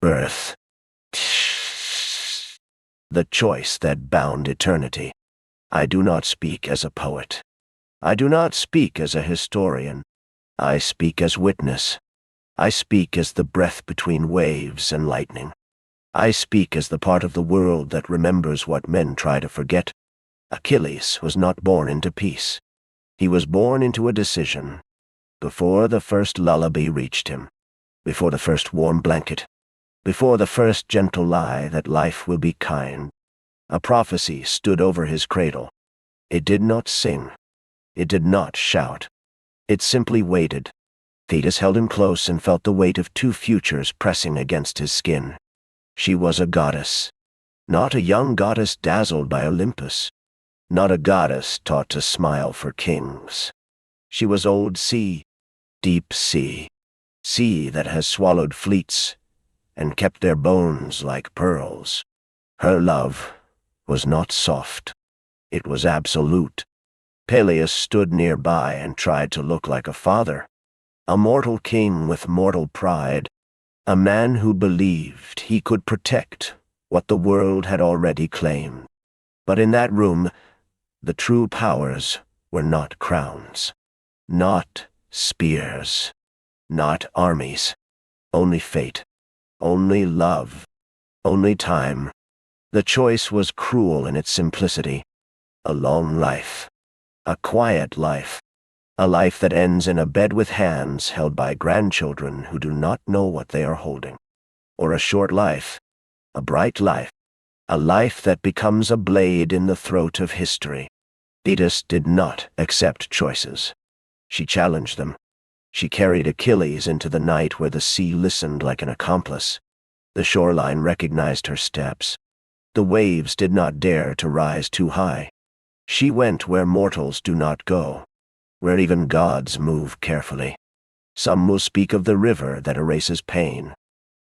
birth. The choice that bound eternity. I do not speak as a poet. I do not speak as a historian. I speak as witness. I speak as the breath between waves and lightning. I speak as the part of the world that remembers what men try to forget. Achilles was not born into peace. He was born into a decision. Before the first lullaby reached him, before the first warm blanket, before the first gentle lie that life will be kind, a prophecy stood over his cradle. It did not sing. It did not shout. It simply waited. Thetis held him close and felt the weight of two futures pressing against his skin. She was a goddess. Not a young goddess dazzled by Olympus. Not a goddess taught to smile for kings. She was old sea, deep sea, sea that has swallowed fleets and kept their bones like pearls. Her love was not soft. It was absolute. Peleus stood nearby and tried to look like a father, a mortal king with mortal pride, a man who believed he could protect what the world had already claimed. But in that room, the true powers were not crowns, not spears, not armies, only fate, only love, only time. The choice was cruel in its simplicity. A long life, a quiet life, a life that ends in a bed with hands held by grandchildren who do not know what they are holding. Or a short life, a bright life, a life that becomes a blade in the throat of history. Thetis did not accept choices. She challenged them. She carried Achilles into the night where the sea listened like an accomplice. The shoreline recognized her steps. The waves did not dare to rise too high. She went where mortals do not go, where even gods move carefully. Some will speak of the river that erases pain.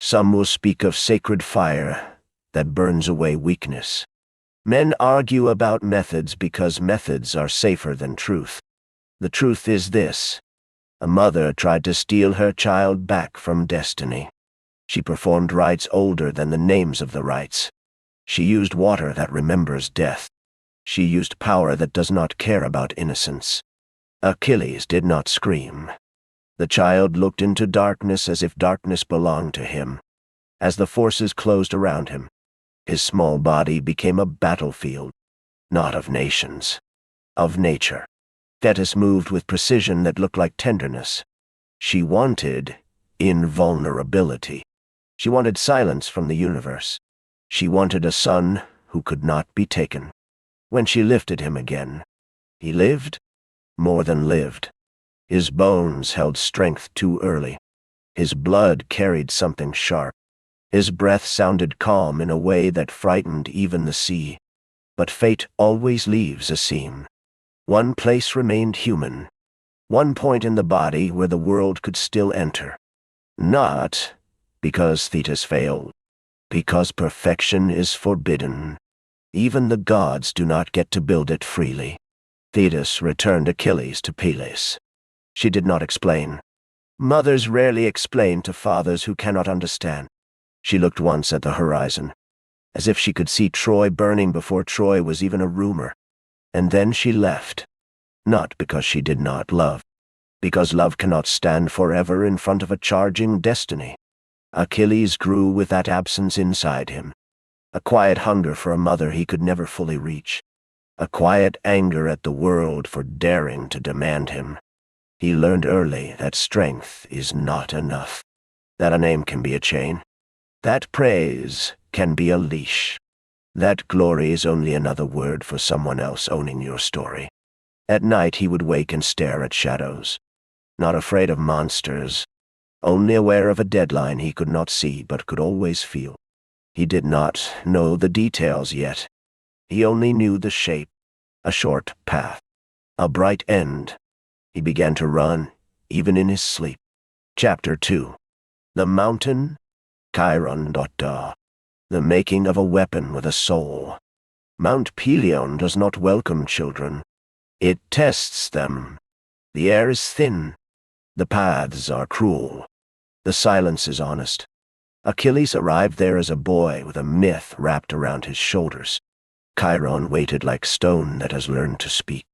Some will speak of sacred fire that burns away weakness. Men argue about methods because methods are safer than truth. The truth is this. A mother tried to steal her child back from destiny. She performed rites older than the names of the rites. She used water that remembers death. She used power that does not care about innocence. Achilles did not scream. The child looked into darkness as if darkness belonged to him. As the forces closed around him, his small body became a battlefield, not of nations, of nature. Thetis moved with precision that looked like tenderness. She wanted invulnerability. She wanted silence from the universe. She wanted a son who could not be taken. When she lifted him again, he lived, more than lived. His bones held strength too early. His blood carried something sharp. His breath sounded calm in a way that frightened even the sea. But fate always leaves a seam. One place remained human. One point in the body where the world could still enter. Not because Thetis failed, because perfection is forbidden. Even the gods do not get to build it freely. Thetis returned Achilles to Peleus. She did not explain. Mothers rarely explain to fathers who cannot understand. She looked once at the horizon, as if she could see Troy burning before Troy was even a rumor. And then she left. Not because she did not love, because love cannot stand forever in front of a charging destiny. Achilles grew with that absence inside him. A quiet hunger for a mother he could never fully reach. A quiet anger at the world for daring to demand him. He learned early that strength is not enough. That a name can be a chain. That praise can be a leash. That glory is only another word for someone else owning your story. At night he would wake and stare at shadows. Not afraid of monsters. Only aware of a deadline he could not see but could always feel. He did not know the details yet. He only knew the shape, a short path, a bright end. He began to run, even in his sleep. Chapter 2. The Mountain, Chiron. The making of a weapon with a soul. Mount Pelion does not welcome children. It tests them. The air is thin. The paths are cruel. The silence is honest. Achilles arrived there as a boy with a myth wrapped around his shoulders. Chiron waited like stone that has learned to speak.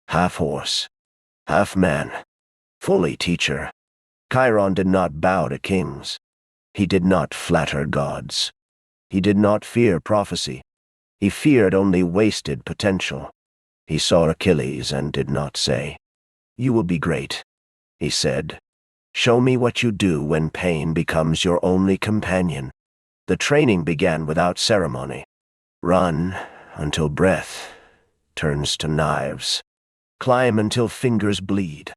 Half horse, half man, fully teacher. Chiron did not bow to kings. He did not flatter gods. He did not fear prophecy. He feared only wasted potential. He saw Achilles and did not say, "You will be great." He said, "Show me what you do when pain becomes your only companion." The training began without ceremony. Run until breath turns to knives. Climb until fingers bleed.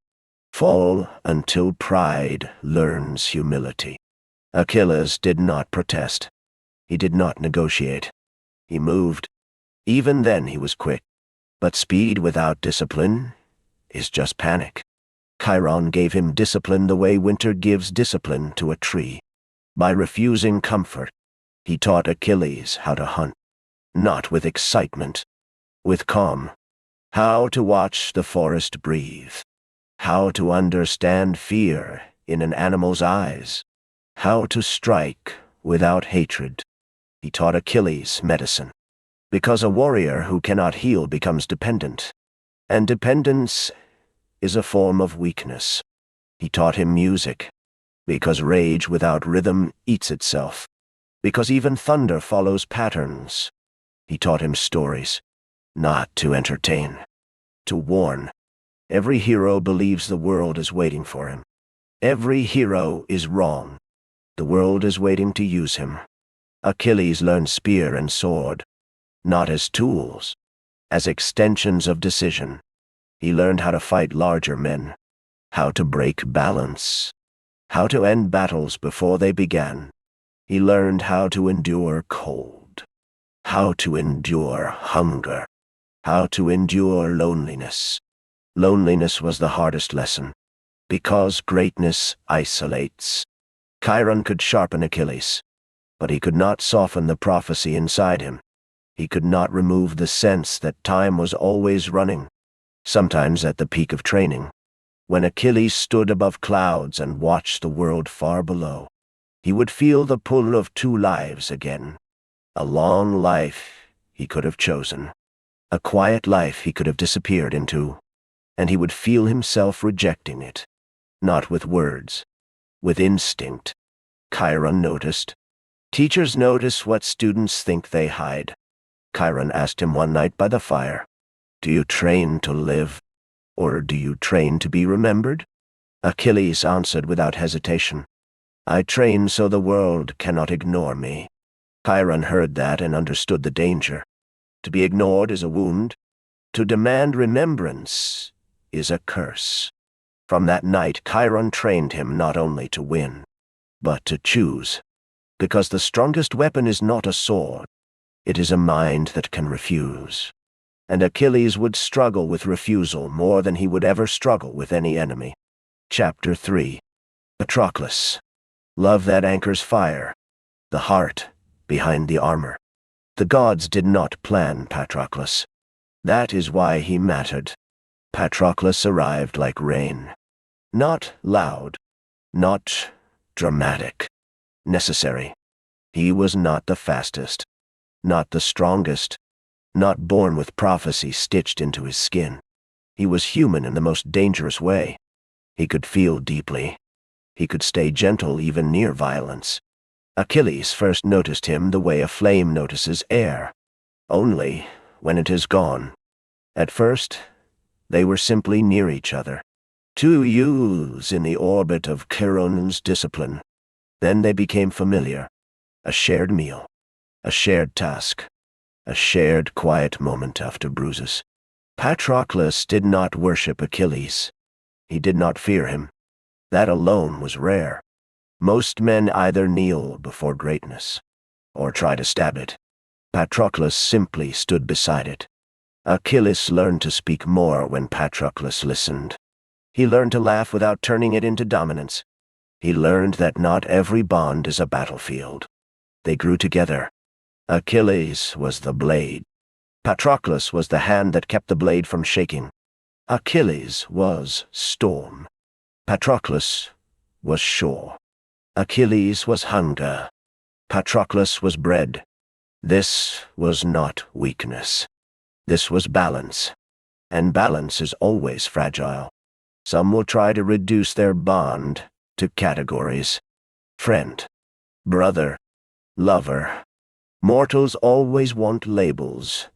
Fall until pride learns humility. Achilles did not protest. He did not negotiate. He moved. Even then he was quick. But speed without discipline is just panic. Chiron gave him discipline the way winter gives discipline to a tree. By refusing comfort, he taught Achilles how to hunt. Not with excitement, with calm. How to watch the forest breathe. How to understand fear in an animal's eyes. How to strike without hatred. He taught Achilles medicine. Because a warrior who cannot heal becomes dependent. And dependence is a form of weakness. He taught him music. Because rage without rhythm eats itself. Because even thunder follows patterns. He taught him stories. Not to entertain. To warn. Every hero believes the world is waiting for him. Every hero is wrong. The world is waiting to use him. Achilles learned spear and sword. Not as tools, as extensions of decision. He learned how to fight larger men, how to break balance, how to end battles before they began. He learned how to endure cold, how to endure hunger, how to endure loneliness. Loneliness was the hardest lesson, because greatness isolates. Chiron could sharpen Achilles, but he could not soften the prophecy inside him. He could not remove the sense that time was always running. Sometimes at the peak of training, when Achilles stood above clouds and watched the world far below, he would feel the pull of two lives again. A long life he could have chosen, a quiet life he could have disappeared into, and he would feel himself rejecting it, not with words, with instinct. Chiron noticed. Teachers notice what students think they hide. Chiron asked him one night by the fire, "Do you train to live, or do you train to be remembered?" Achilles answered without hesitation, "I train so the world cannot ignore me." Chiron heard that and understood the danger. To be ignored is a wound. To demand remembrance is a curse. From that night, Chiron trained him not only to win, but to choose. Because the strongest weapon is not a sword. It is a mind that can refuse. And Achilles would struggle with refusal more than he would ever struggle with any enemy. Chapter 3. Patroclus. Love that anchors fire. The heart behind the armor. The gods did not plan Patroclus. That is why he mattered. Patroclus arrived like rain. Not loud. Not dramatic. Necessary. He was not the fastest. Not the strongest, not born with prophecy stitched into his skin. He was human in the most dangerous way. He could feel deeply. He could stay gentle even near violence. Achilles first noticed him the way a flame notices air, only when it is gone. At first, they were simply near each other, two youths in the orbit of Chiron's discipline. Then they became familiar, a shared meal. A shared task, a shared quiet moment after bruises. Patroclus did not worship Achilles. He did not fear him. That alone was rare. Most men either kneel before greatness, or try to stab it. Patroclus simply stood beside it. Achilles learned to speak more when Patroclus listened. He learned to laugh without turning it into dominance. He learned that not every bond is a battlefield. They grew together. Achilles was the blade. Patroclus was the hand that kept the blade from shaking. Achilles was storm. Patroclus was shore. Achilles was hunger. Patroclus was bred. This was not weakness. This was balance. And balance is always fragile. Some will try to reduce their bond to categories. Friend, brother, lover. Mortals always want labels,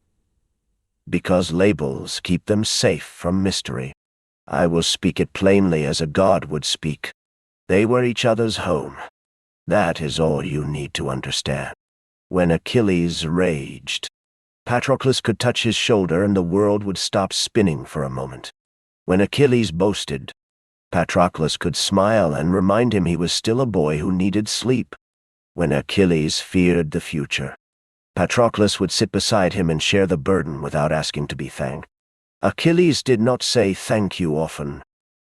because labels keep them safe from mystery. I will speak it plainly as a god would speak. They were each other's home. That is all you need to understand. When Achilles raged, Patroclus could touch his shoulder and the world would stop spinning for a moment. When Achilles boasted, Patroclus could smile and remind him he was still a boy who needed sleep. When Achilles feared the future, Patroclus would sit beside him and share the burden without asking to be thanked. Achilles did not say thank you often.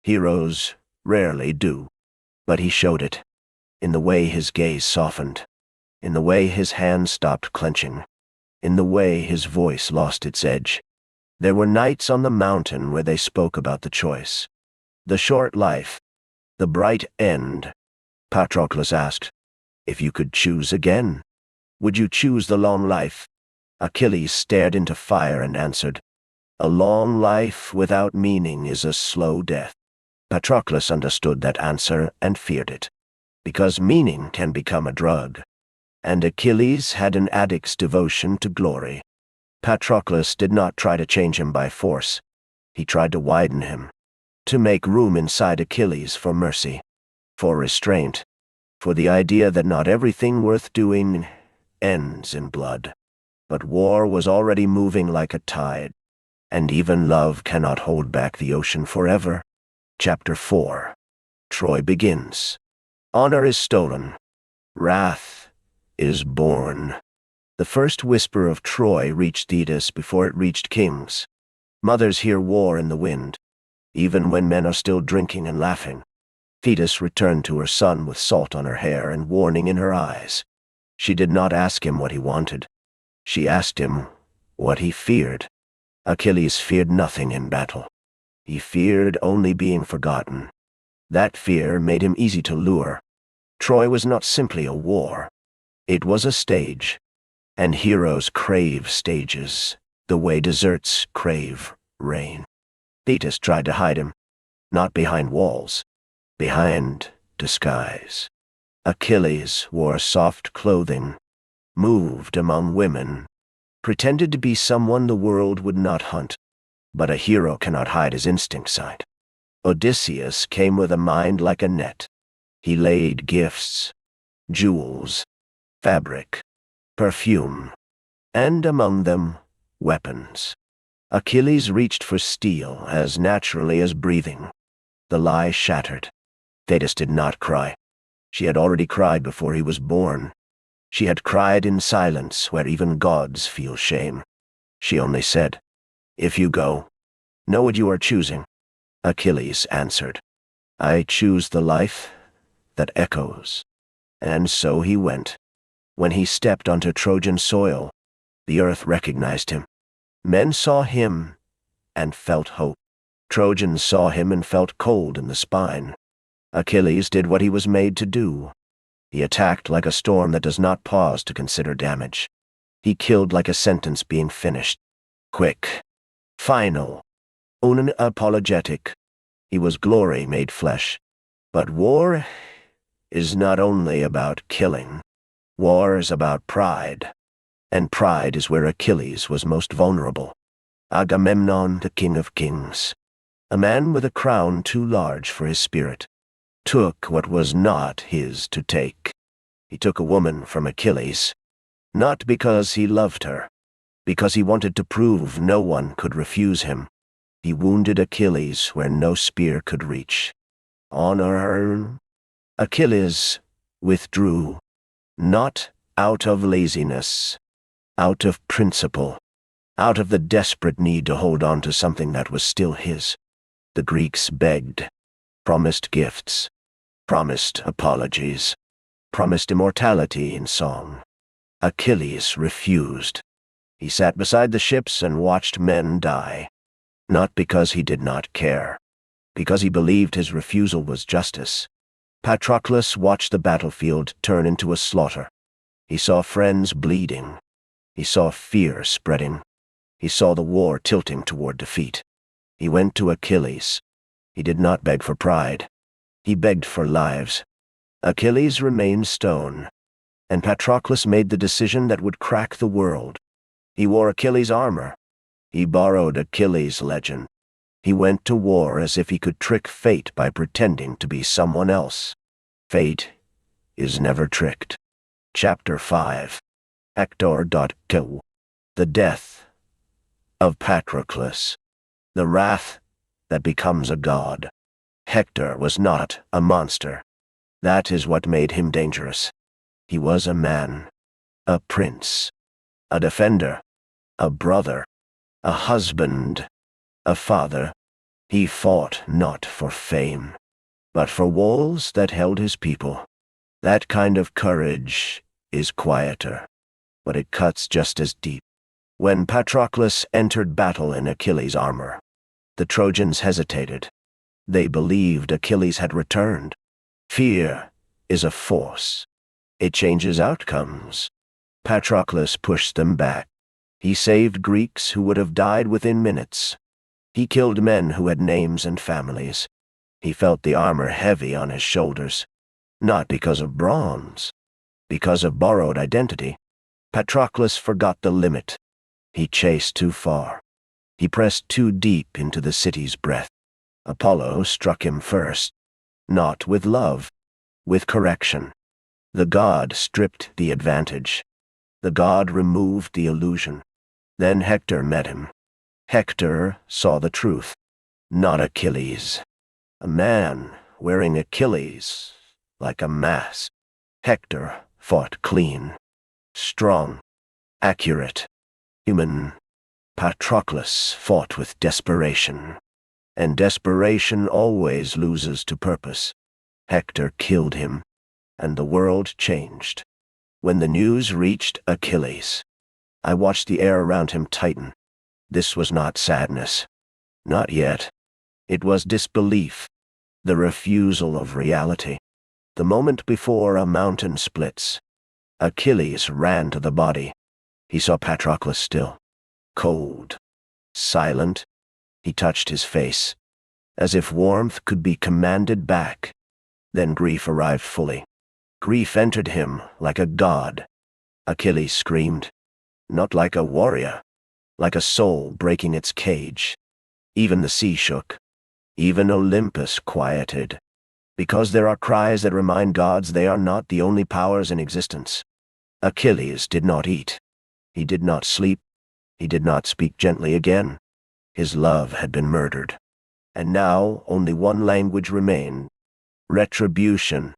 Heroes rarely do. But he showed it, in the way his gaze softened, in the way his hand stopped clenching, in the way his voice lost its edge. There were nights on the mountain where they spoke about the choice. The short life, the bright end. Patroclus asked, if you could choose again, would you choose the long life? Achilles stared into fire and answered, a long life without meaning is a slow death. Patroclus understood that answer and feared it, because meaning can become a drug, and Achilles had an addict's devotion to glory. Patroclus did not try to change him by force. He tried to widen him, to make room inside Achilles for mercy, for restraint, for the idea that not everything worth doing ends in blood. But war was already moving like a tide, and even love cannot hold back the ocean forever. Chapter 4. Troy begins. Honor is stolen. Wrath is born. The first whisper of Troy reached Thetis before it reached kings. Mothers hear war in the wind, even when men are still drinking and laughing. Thetis returned to her son with salt on her hair and warning in her eyes. She did not ask him what he wanted. She asked him what he feared. Achilles feared nothing in battle. He feared only being forgotten. That fear made him easy to lure. Troy was not simply a war. It was a stage, and heroes crave stages, the way deserts crave rain. Thetis tried to hide him, not behind walls, behind disguise. Achilles wore soft clothing, moved among women, pretended to be someone the world would not hunt. But a hero cannot hide his instinct side. Odysseus came with a mind like a net. He laid gifts, jewels, fabric, perfume, and among them, weapons. Achilles reached for steel as naturally as breathing. The lie shattered. Thetis did not cry. She had already cried before he was born. She had cried in silence where even gods feel shame. She only said, if you go, know what you are choosing. Achilles answered, I choose the life that echoes. And so he went. When he stepped onto Trojan soil, the earth recognized him. Men saw him and felt hope. Trojans saw him and felt cold in the spine. Achilles did what he was made to do. He attacked like a storm that does not pause to consider damage. He killed like a sentence being finished. Quick. Final. Unapologetic. He was glory made flesh. But war is not only about killing. War is about pride. And pride is where Achilles was most vulnerable. Agamemnon, the king of kings, a man with a crown too large for his spirit, took what was not his to take. He took a woman from Achilles, not because he loved her, because he wanted to prove no one could refuse him. He wounded Achilles where no spear could reach. Honor. Achilles withdrew, not out of laziness, out of principle, out of the desperate need to hold on to something that was still his. The Greeks begged, promised gifts, promised apologies, promised immortality in song. Achilles refused. He sat beside the ships and watched men die, not because he did not care, because he believed his refusal was justice. Patroclus watched the battlefield turn into a slaughter. He saw friends bleeding. He saw fear spreading. He saw the war tilting toward defeat. He went to Achilles. He did not beg for pride. He begged for lives. Achilles remained stone, and Patroclus made the decision that would crack the world. He wore Achilles' armor. He borrowed Achilles' legend. He went to war as if he could trick fate by pretending to be someone else. Fate is never tricked. Chapter 5. Hector. The death of Patroclus. The wrath that becomes a god. Hector was not a monster. That is what made him dangerous. He was a man, a prince, a defender, a brother, a husband, a father. He fought not for fame, but for walls that held his people. That kind of courage is quieter, but it cuts just as deep. When Patroclus entered battle in Achilles' armor, the Trojans hesitated. They believed Achilles had returned. Fear is a force. It changes outcomes. Patroclus pushed them back. He saved Greeks who would have died within minutes. He killed men who had names and families. He felt the armor heavy on his shoulders, not because of bronze, because of borrowed identity. Patroclus forgot the limit. He chased too far. He pressed too deep into the city's breath. Apollo struck him first, not with love, with correction. The god stripped the advantage. The god removed the illusion. Then Hector met him. Hector saw the truth, not Achilles. A man wearing Achilles like a mask. Hector fought clean, strong, accurate, human. Patroclus fought with desperation, and desperation always loses to purpose. Hector killed him, and the world changed. When the news reached Achilles, I watched the air around him tighten. This was not sadness. Not yet. It was disbelief, the refusal of reality. The moment before a mountain splits, Achilles ran to the body. He saw Patroclus still, cold, silent. He touched his face, as if warmth could be commanded back. Then grief arrived fully. Grief entered him like a god. Achilles screamed, not like a warrior, like a soul breaking its cage. Even the sea shook. Even Olympus quieted. Because there are cries that remind gods they are not the only powers in existence. Achilles did not eat. He did not sleep. He did not speak gently again. His love had been murdered. And now only one language remained. Retribution.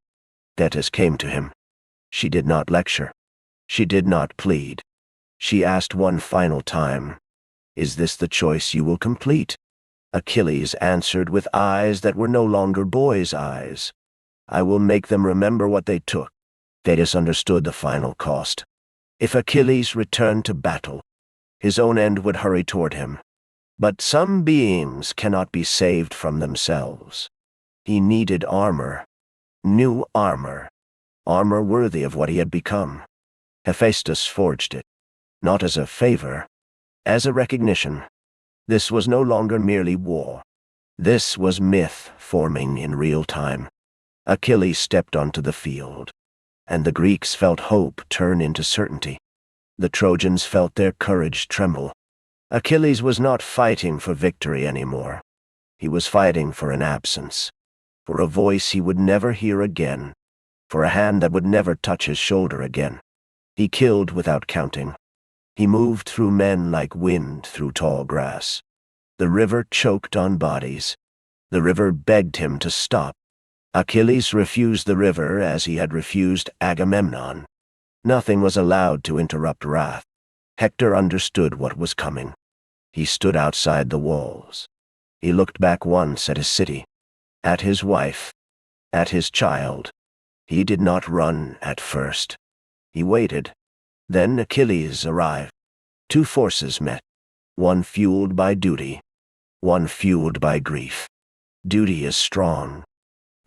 Thetis came to him. She did not lecture. She did not plead. She asked one final time, "Is this the choice you will complete?" Achilles answered with eyes that were no longer boys' eyes. "I will make them remember what they took." Thetis understood the final cost. If Achilles returned to battle, his own end would hurry toward him. But some beings cannot be saved from themselves. He needed armor. New armor. Armor worthy of what he had become. Hephaestus forged it. Not as a favor, as a recognition. This was no longer merely war. This was myth forming in real time. Achilles stepped onto the field, and the Greeks felt hope turn into certainty. The Trojans felt their courage tremble. Achilles was not fighting for victory anymore. He was fighting for an absence, for a voice he would never hear again, for a hand that would never touch his shoulder again. He killed without counting. He moved through men like wind through tall grass. The river choked on bodies. The river begged him to stop. Achilles refused the river as he had refused Agamemnon. Nothing was allowed to interrupt wrath. Hector understood what was coming. He stood outside the walls. He looked back once at his city, at his wife, at his child. He did not run at first. He waited. Then Achilles arrived. Two forces met, one fueled by duty, one fueled by grief. Duty is strong.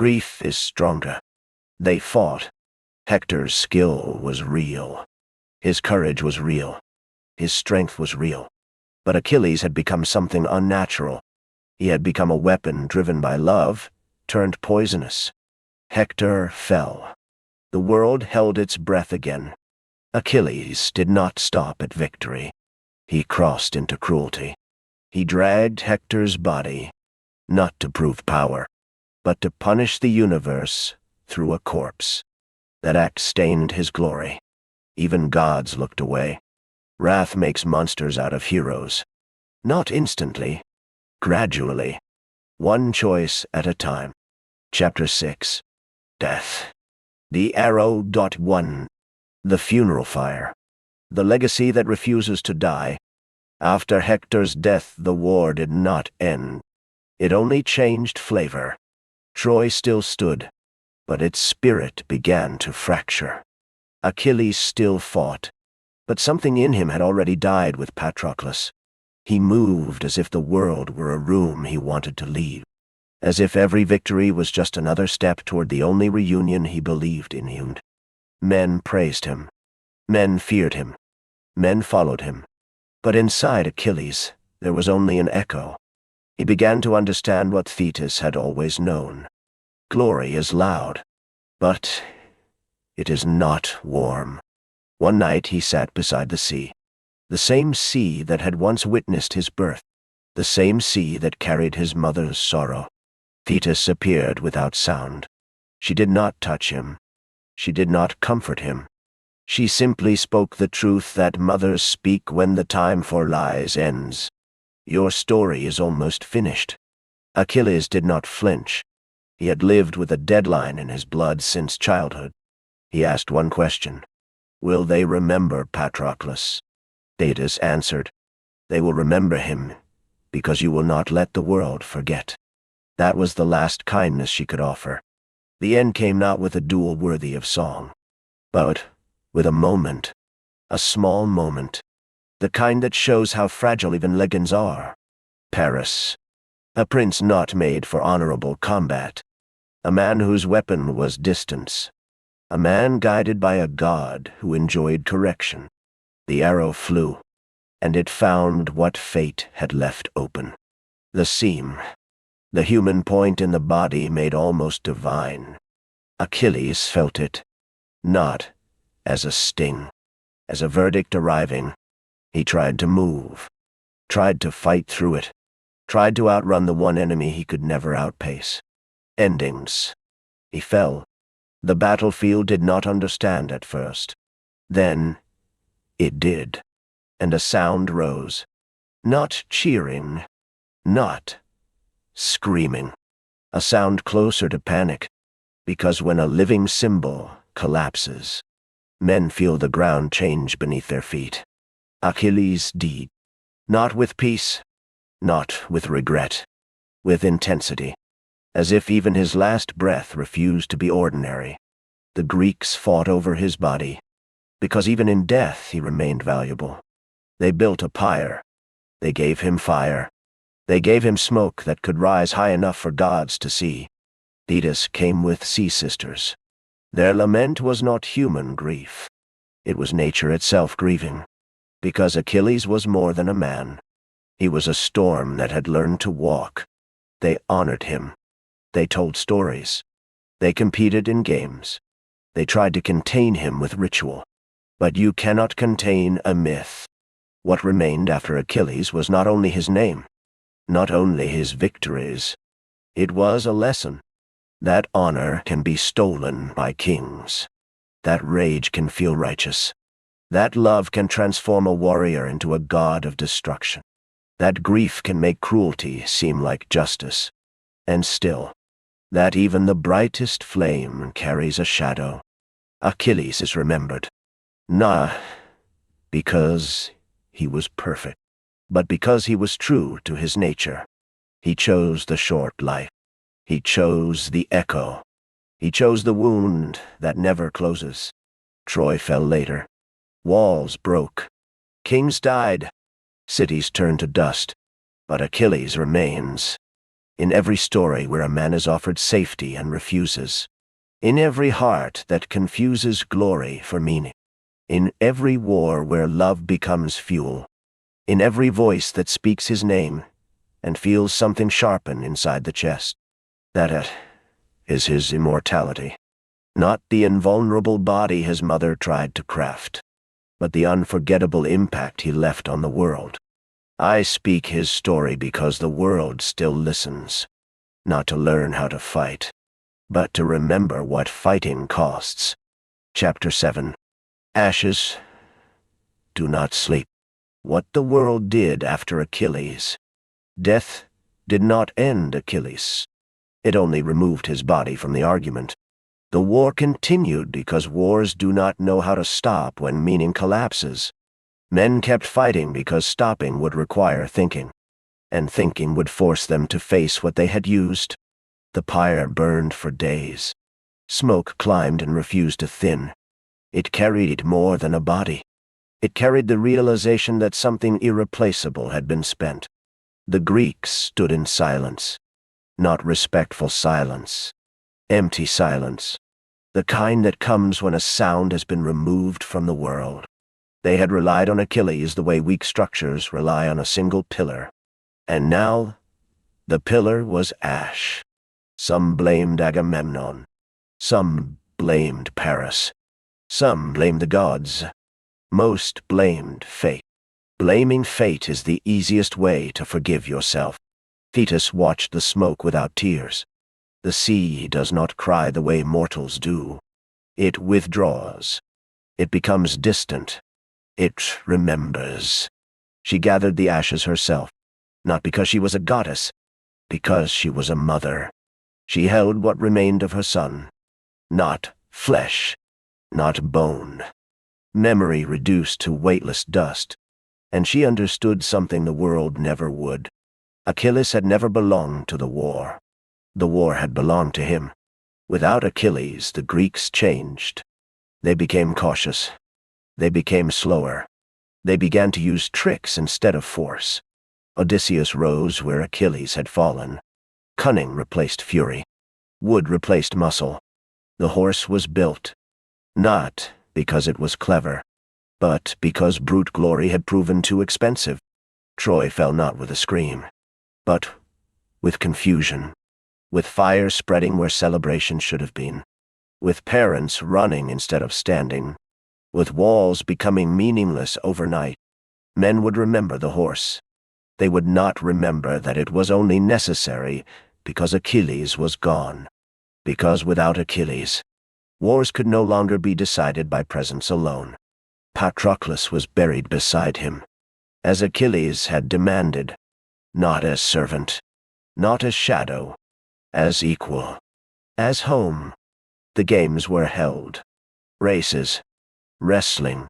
Grief is stronger. They fought. Hector's skill was real. His courage was real. His strength was real. But Achilles had become something unnatural. He had become a weapon driven by love, turned poisonous. Hector fell. The world held its breath again. Achilles did not stop at victory. He crossed into cruelty. He dragged Hector's body, not to prove power, but to punish the universe through a corpse. That act stained his glory. Even gods looked away. Wrath makes monsters out of heroes. Not instantly, gradually, one choice at a time. Chapter 6. Death. The arrow. 1. The funeral fire. The legacy that refuses to die. After Hector's death, the war did not end. It only changed flavor. Troy still stood, but its spirit began to fracture. Achilles still fought, but something in him had already died with Patroclus. He moved as if the world were a room he wanted to leave, as if every victory was just another step toward the only reunion he believed in him. Men praised him. Men feared him. Men followed him. But inside Achilles, there was only an echo. He began to understand what Thetis had always known. Glory is loud, but it is not warm. One night he sat beside the sea. The same sea that had once witnessed his birth. The same sea that carried his mother's sorrow. Thetis appeared without sound. She did not touch him. She did not comfort him. She simply spoke the truth that mothers speak when the time for lies ends. Your story is almost finished. Achilles did not flinch. He had lived with a deadline in his blood since childhood. He asked one question. Will they remember Patroclus? Thetis answered, They will remember him, because you will not let the world forget. That was the last kindness she could offer. The end came not with a duel worthy of song, but with a moment, a small moment, the kind that shows how fragile even legends are. Paris, a prince not made for honorable combat, a man whose weapon was distance, a man guided by a god who enjoyed correction. The arrow flew, and it found what fate had left open. The seam, the human point in the body made almost divine. Achilles felt it, not as a sting, as a verdict arriving. He tried to move, tried to fight through it, tried to outrun the one enemy he could never outpace. Endings. He fell. The battlefield did not understand at first. Then it did, and a sound rose. Not cheering, not screaming. A sound closer to panic, because when a living symbol collapses, men feel the ground change beneath their feet. Achilles' deed. Not with peace, not with regret, with intensity, as if even his last breath refused to be ordinary. The Greeks fought over his body, because even in death he remained valuable. They built a pyre. They gave him fire. They gave him smoke that could rise high enough for gods to see. Thetis came with sea sisters. Their lament was not human grief. It was nature itself grieving, because Achilles was more than a man. He was a storm that had learned to walk. They honored him. They told stories. They competed in games. They tried to contain him with ritual. But you cannot contain a myth. What remained after Achilles was not only his name, not only his victories. It was a lesson. That honor can be stolen by kings. That rage can feel righteous. That love can transform a warrior into a god of destruction. That grief can make cruelty seem like justice. And still, that even the brightest flame carries a shadow. Achilles is remembered. Not because he was perfect, but because he was true to his nature. He chose the short life. He chose the echo. He chose the wound that never closes. Troy fell later. Walls broke. Kings died. Cities turned to dust. But Achilles remains. In every story where a man is offered safety and refuses. In every heart that confuses glory for meaning. In every war where love becomes fuel. In every voice that speaks his name and feels something sharpen inside the chest. That is his immortality. Not the invulnerable body his mother tried to craft, but the unforgettable impact he left on the world. I speak his story because the world still listens, not to learn how to fight, but to remember what fighting costs. Chapter 7. Ashes do not sleep. What the world did after Achilles. Death did not end Achilles. It only removed his body from the argument. The war continued because wars do not know how to stop when meaning collapses. Men kept fighting because stopping would require thinking, and thinking would force them to face what they had used. The pyre burned for days. Smoke climbed and refused to thin. It carried more than a body. It carried the realization that something irreplaceable had been spent. The Greeks stood in silence. Not respectful silence. Empty silence. The kind that comes when a sound has been removed from the world. They had relied on Achilles the way weak structures rely on a single pillar. And now, the pillar was ash. Some blamed Agamemnon. Some blamed Paris. Some blamed the gods. Most blamed fate. Blaming fate is the easiest way to forgive yourself. Thetis watched the smoke without tears. The sea does not cry the way mortals do. It withdraws. It becomes distant. It remembers. She gathered the ashes herself, not because she was a goddess, because she was a mother. She held what remained of her son. Not flesh, not bone. Memory reduced to weightless dust, and she understood something the world never would. Achilles had never belonged to the war. The war had belonged to him. Without Achilles, the Greeks changed. They became cautious. They became slower. They began to use tricks instead of force. Odysseus rose where Achilles had fallen. Cunning replaced fury. Wood replaced muscle. The horse was built, not because it was clever, but because brute glory had proven too expensive. Troy fell not with a scream, but with confusion, with fire spreading where celebration should have been, with parents running instead of standing, with walls becoming meaningless overnight. Men would remember the horse. They would not remember that it was only necessary because Achilles was gone. Because without Achilles, wars could no longer be decided by presence alone. Patroclus was buried beside him, as Achilles had demanded, not as servant, not as shadow, as equal, as home. The games were held. Races, wrestling,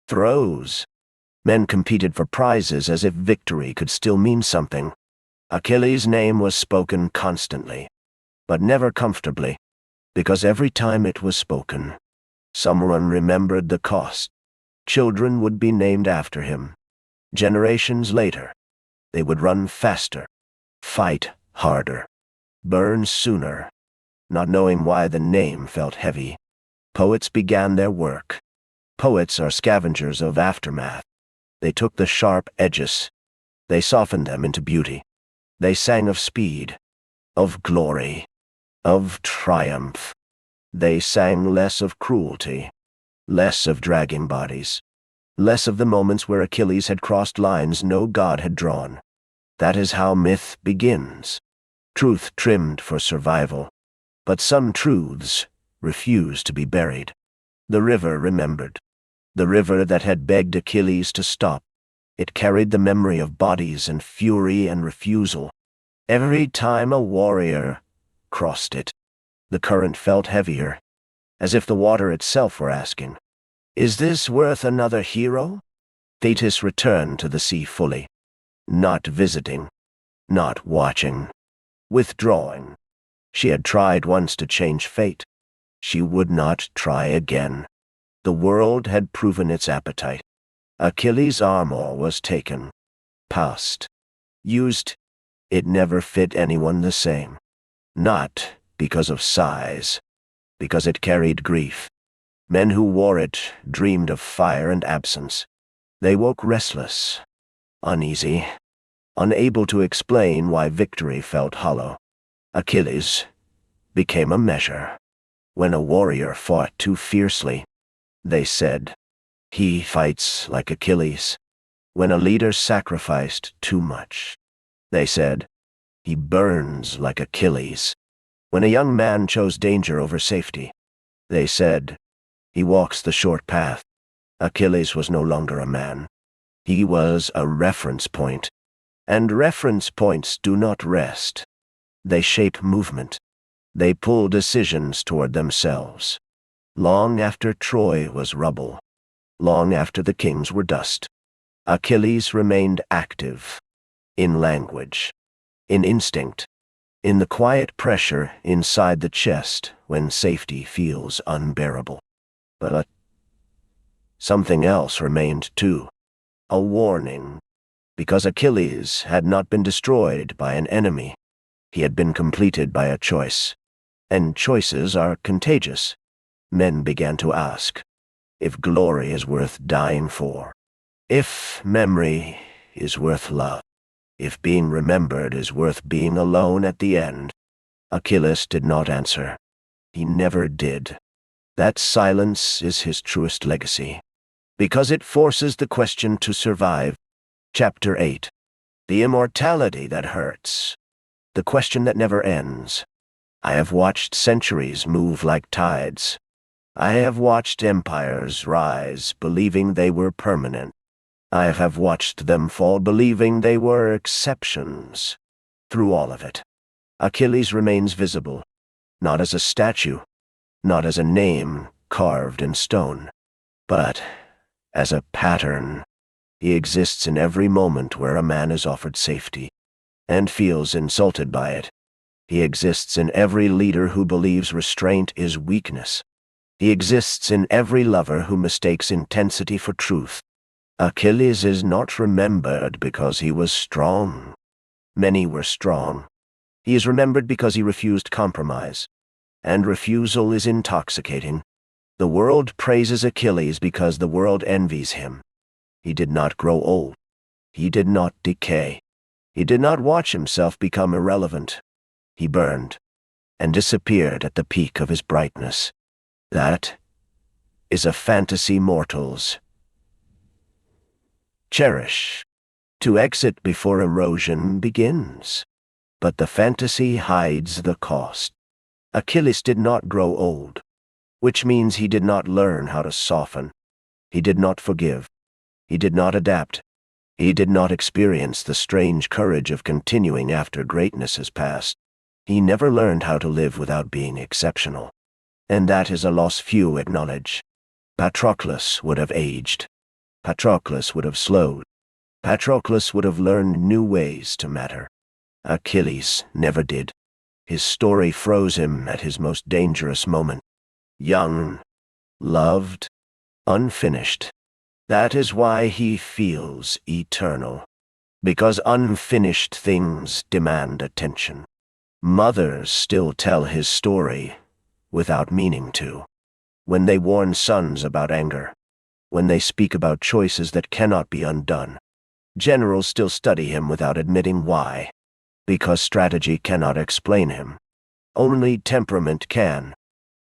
throws. Men competed for prizes as if victory could still mean something. Achilles' name was spoken constantly, but never comfortably, because every time it was spoken, someone remembered the cost. Children would be named after him. Generations later, they would run faster, fight harder, burn sooner, not knowing why the name felt heavy. Poets began their work. Poets are scavengers of aftermath. They took the sharp edges. They softened them into beauty. They sang of speed, of glory, of triumph. They sang less of cruelty, less of dragging bodies, less of the moments where Achilles had crossed lines no god had drawn. That is how myth begins. Truth trimmed for survival. But some truths refused to be buried. The river remembered. The river that had begged Achilles to stop. It carried the memory of bodies and fury and refusal. Every time a warrior crossed it, the current felt heavier, as if the water itself were asking, "Is this worth another hero?" Thetis returned to the sea fully, not visiting, not watching, withdrawing. She had tried once to change fate. She would not try again. The world had proven its appetite. Achilles' armor was taken, passed, used. It never fit anyone the same. Not because of size, because it carried grief. Men who wore it dreamed of fire and absence. They woke restless, uneasy, unable to explain why victory felt hollow. Achilles became a measure. When a warrior fought too fiercely, they said, "He fights like Achilles." When a leader sacrificed too much, they said, "He burns like Achilles." When a young man chose danger over safety, they said, "He walks the short path." Achilles was no longer a man. He was a reference point, and reference points do not rest. They shape movement. They pull decisions toward themselves. Long after Troy was rubble, long after the kings were dust, Achilles remained active, in language, in instinct, in the quiet pressure inside the chest when safety feels unbearable. But something else remained too, a warning, because Achilles had not been destroyed by an enemy. He had been completed by a choice, and choices are contagious. Men began to ask if glory is worth dying for, if memory is worth love, if being remembered is worth being alone at the end. Achilles did not answer. He never did. That silence is his truest legacy, because it forces the question to survive. Chapter 8. The immortality that hurts. The question that never ends. I have watched centuries move like tides. I have watched empires rise, believing they were permanent. I have watched them fall, believing they were exceptions. Through all of it, Achilles remains visible, not as a statue, not as a name carved in stone, but as a pattern. He exists in every moment where a man is offered safety and feels insulted by it. He exists in every leader who believes restraint is weakness. He exists in every lover who mistakes intensity for truth. Achilles is not remembered because he was strong. Many were strong. He is remembered because he refused compromise, and refusal is intoxicating. The world praises Achilles because the world envies him. He did not grow old. He did not decay. He did not watch himself become irrelevant. He burned and disappeared at the peak of his brightness. That is a fantasy mortals cherish, to exit before erosion begins. But the fantasy hides the cost. Achilles did not grow old, which means he did not learn how to soften. He did not forgive. He did not adapt. He did not experience the strange courage of continuing after greatness has passed. He never learned how to live without being exceptional. And that is a loss few acknowledge. Patroclus would have aged. Patroclus would have slowed. Patroclus would have learned new ways to matter. Achilles never did. His story froze him at his most dangerous moment. Young, loved, unfinished. That is why he feels eternal. Because unfinished things demand attention. Mothers still tell his story without meaning to. When they warn sons about anger. When they speak about choices that cannot be undone. Generals still study him without admitting why. Because strategy cannot explain him. Only temperament can.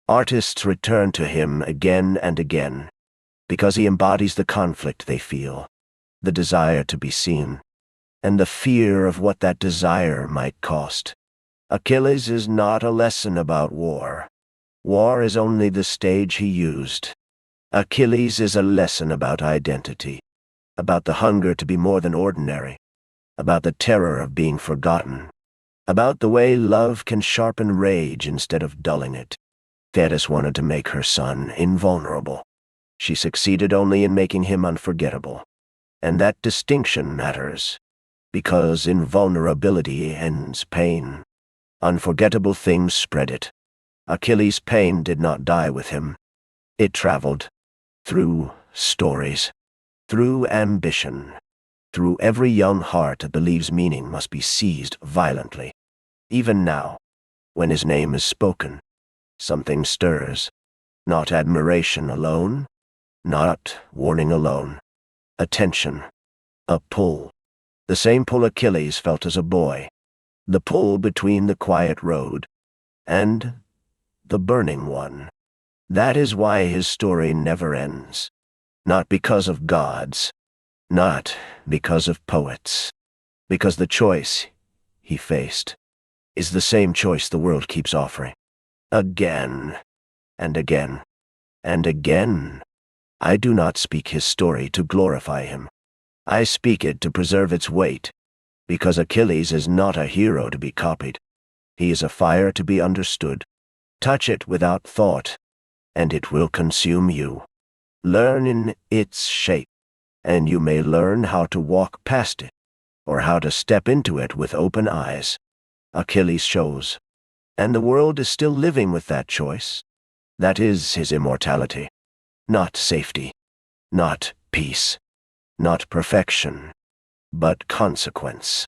Artists return to him again and again. Because he embodies the conflict they feel. The desire to be seen. And the fear of what that desire might cost. Achilles is not a lesson about war. War is only the stage he used. Achilles is a lesson about identity. About the hunger to be more than ordinary. About the terror of being forgotten. About the way love can sharpen rage instead of dulling it. Thetis wanted to make her son invulnerable. She succeeded only in making him unforgettable. And that distinction matters. Because invulnerability ends pain. Unforgettable things spread it. Achilles' pain did not die with him. It traveled. Through stories. Through ambition. Through every young heart that believes meaning must be seized violently. Even now, when his name is spoken, Something stirs. Not admiration alone, not warning alone. Attention. A pull. The same pull Achilles felt as a boy. The pull between the quiet road and the burning one. That is why his story never ends. Not because of gods, not because of poets, because the choice he faced is the same choice the world keeps offering. Again, and again, and again. I do not speak his story to glorify him. I speak it to preserve its weight, because Achilles is not a hero to be copied. He is a fire to be understood. Touch it without thought, and it will consume you. Learn in its shape, and you may learn how to walk past it, or how to step into it with open eyes. Achilles shows, and the world is still living with that choice. That is his immortality. Not safety, not peace, not perfection, but consequence.